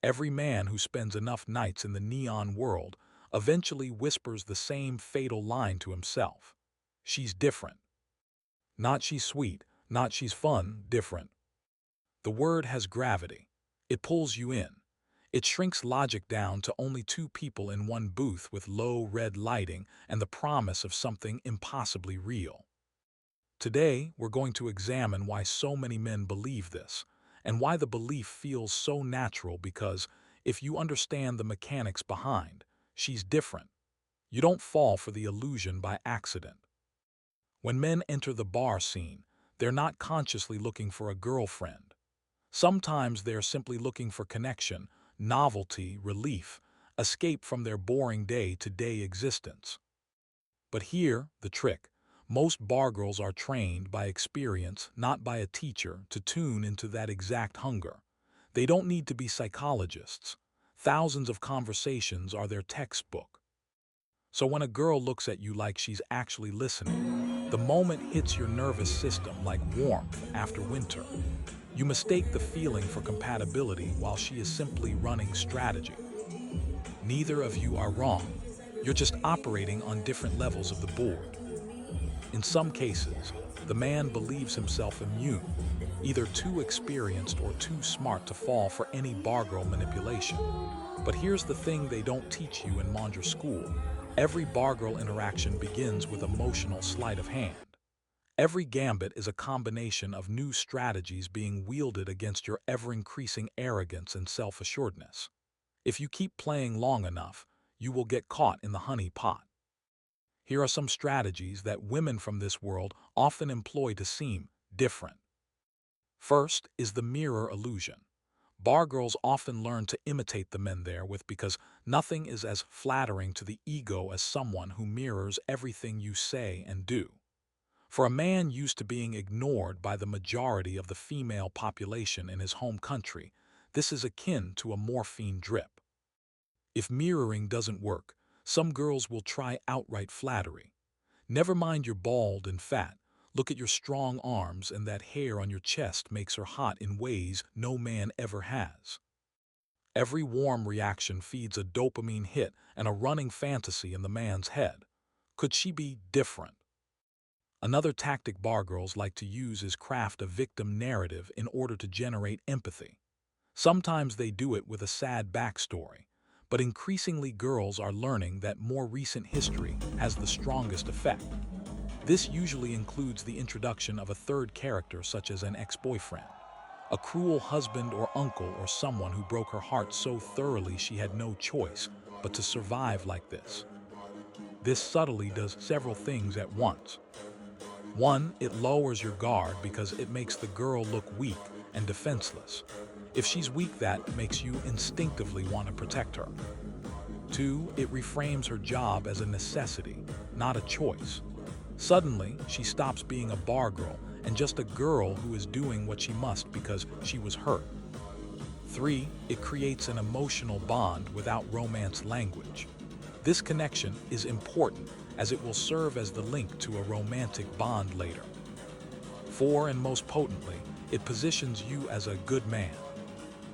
Every man who spends enough nights in the neon world eventually whispers the same fatal line to himself. She's different. Not she's sweet, not she's fun, different. The word has gravity. It pulls you in. It shrinks logic down to only two people in one booth with low red lighting and the promise of something impossibly real. Today, we're going to examine why so many men believe this, and why the belief feels so natural because, if you understand the mechanics behind, she's different. You don't fall for the illusion by accident. When men enter the bar scene, they're not consciously looking for a girlfriend. Sometimes they're simply looking for connection, novelty, relief, escape from their boring day-to-day existence. But here, the trick. Most bargirls are trained by experience, not by a teacher, to tune into that exact hunger. They don't need to be psychologists. Thousands of conversations are their textbook. So when a girl looks at you like she's actually listening, the moment hits your nervous system like warmth after winter. You mistake the feeling for compatibility while she is simply running strategy. Neither of you are wrong. You're just operating on different levels of the board. In some cases, the man believes himself immune, either too experienced or too smart to fall for any bargirl manipulation. But here's the thing they don't teach you in Maundra school. Every bargirl interaction begins with emotional sleight of hand. Every gambit is a combination of new strategies being wielded against your ever-increasing arrogance and self-assuredness. If you keep playing long enough, you will get caught in the honey pot. Here are some strategies that women from this world often employ to seem different. First is the mirror illusion. Bargirls often learn to imitate the men they're with because nothing is as flattering to the ego as someone who mirrors everything you say and do. For a man used to being ignored by the majority of the female population in his home country, this is akin to a morphine drip. If mirroring doesn't work, some girls will try outright flattery. Never mind you're bald and fat. Look at your strong arms, and that hair on your chest makes her hot in ways no man ever has. Every warm reaction feeds a dopamine hit and a running fantasy in the man's head. Could she be different? Another tactic bargirls like to use is craft a victim narrative in order to generate empathy. Sometimes they do it with a sad backstory, but increasingly girls are learning that more recent history has the strongest effect. This usually includes the introduction of a third character such as an ex-boyfriend, a cruel husband or uncle, or someone who broke her heart so thoroughly she had no choice but to survive like this. This subtly does several things at once. One, it lowers your guard because it makes the girl look weak and defenseless. If she's weak, that makes you instinctively want to protect her. Two, it reframes her job as a necessity, not a choice. Suddenly, she stops being a bargirl and just a girl who is doing what she must because she was hurt. Three, it creates an emotional bond without romance language. This connection is important as it will serve as the link to a romantic bond later. Four, and most potently, it positions you as a good man.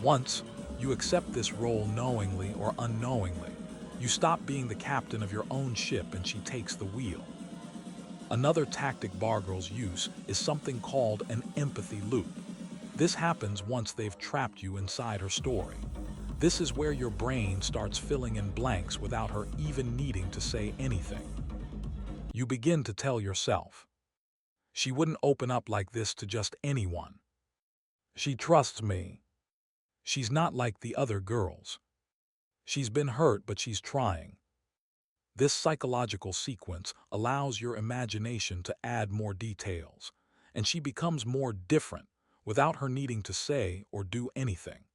Once you accept this role knowingly or unknowingly, you stop being the captain of your own ship and she takes the wheel. Another tactic bargirls use is something called an empathy loop. This happens once they've trapped you inside her story. This is where your brain starts filling in blanks without her even needing to say anything. You begin to tell yourself, she wouldn't open up like this to just anyone. She trusts me. She's not like the other girls. She's been hurt, but she's trying. This psychological sequence allows your imagination to add more details, and she becomes more different without her needing to say or do anything.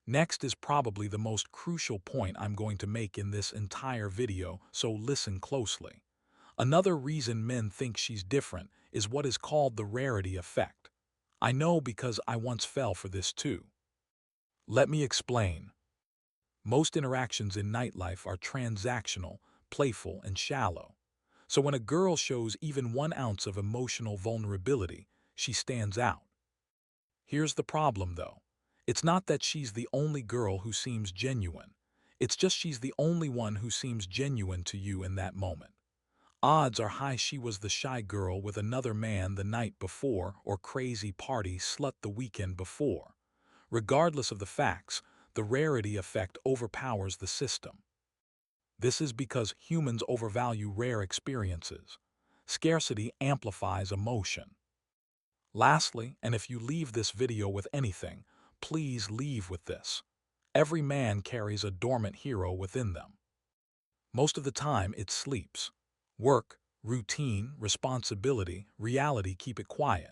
Next is probably the most crucial point I'm going to make in this entire video, so listen closely. Another reason men think she's different is what is called the rarity effect. I know because I once fell for this too. Let me explain. Most interactions in nightlife are transactional, playful, and shallow. So when a girl shows even 1 ounce of emotional vulnerability, she stands out. Here's the problem though. It's not that she's the only girl who seems genuine. It's just she's the only one who seems genuine to you in that moment. Odds are high she was the shy girl with another man the night before or crazy party slut the weekend before. Regardless of the facts, the rarity effect overpowers the system. This is because humans overvalue rare experiences. Scarcity amplifies emotion. Lastly, and if you leave this video with anything, please leave with this. Every man carries a dormant hero within them. Most of the time, it sleeps. Work, routine, responsibility, reality keep it quiet.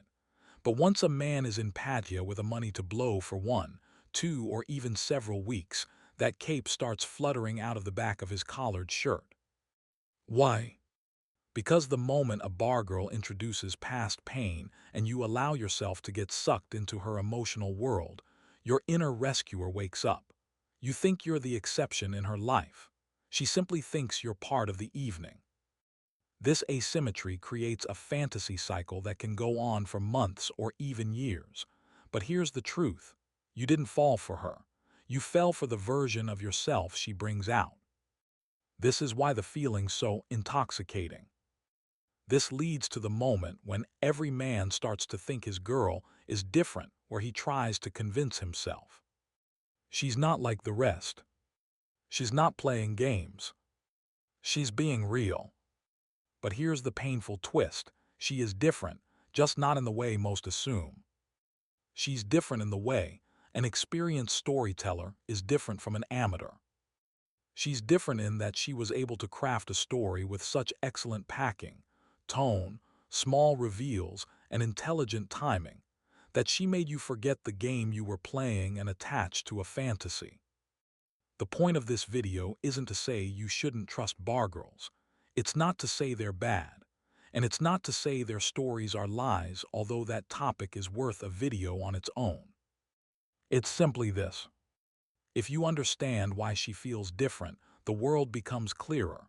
But once a man is in Pattaya with the money to blow for 1, 2, or even several weeks, that cape starts fluttering out of the back of his collared shirt. Why? Because the moment a bargirl introduces past pain and you allow yourself to get sucked into her emotional world, your inner rescuer wakes up. You think you're the exception in her life. She simply thinks you're part of the evening. This asymmetry creates a fantasy cycle that can go on for months or even years. But here's the truth. You didn't fall for her. You fell for the version of yourself she brings out. This is why the feeling's so intoxicating. This leads to the moment when every man starts to think his girl is different, where he tries to convince himself. She's not like the rest. She's not playing games. She's being real. But here's the painful twist. She is different, just not in the way most assume. She's different in the way an experienced storyteller is different from an amateur. She's different in that she was able to craft a story with such excellent packing, tone, small reveals, and intelligent timing that she made you forget the game you were playing and attach to a fantasy. The point of this video isn't to say you shouldn't trust bargirls. It's not to say they're bad. And it's not to say their stories are lies, although that topic is worth a video on its own. It's simply this. If you understand why she feels different, the world becomes clearer.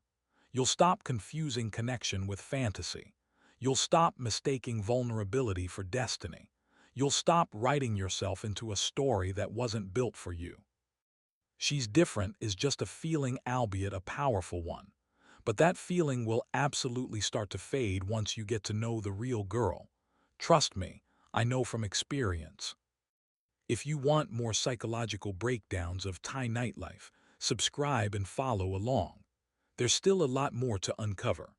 You'll stop confusing connection with fantasy. You'll stop mistaking vulnerability for destiny. You'll stop writing yourself into a story that wasn't built for you. She's different is just a feeling, albeit a powerful one. But that feeling will absolutely start to fade once you get to know the real girl. Trust me, I know from experience. If you want more psychological breakdowns of Thai nightlife, subscribe and follow along. There's still a lot more to uncover.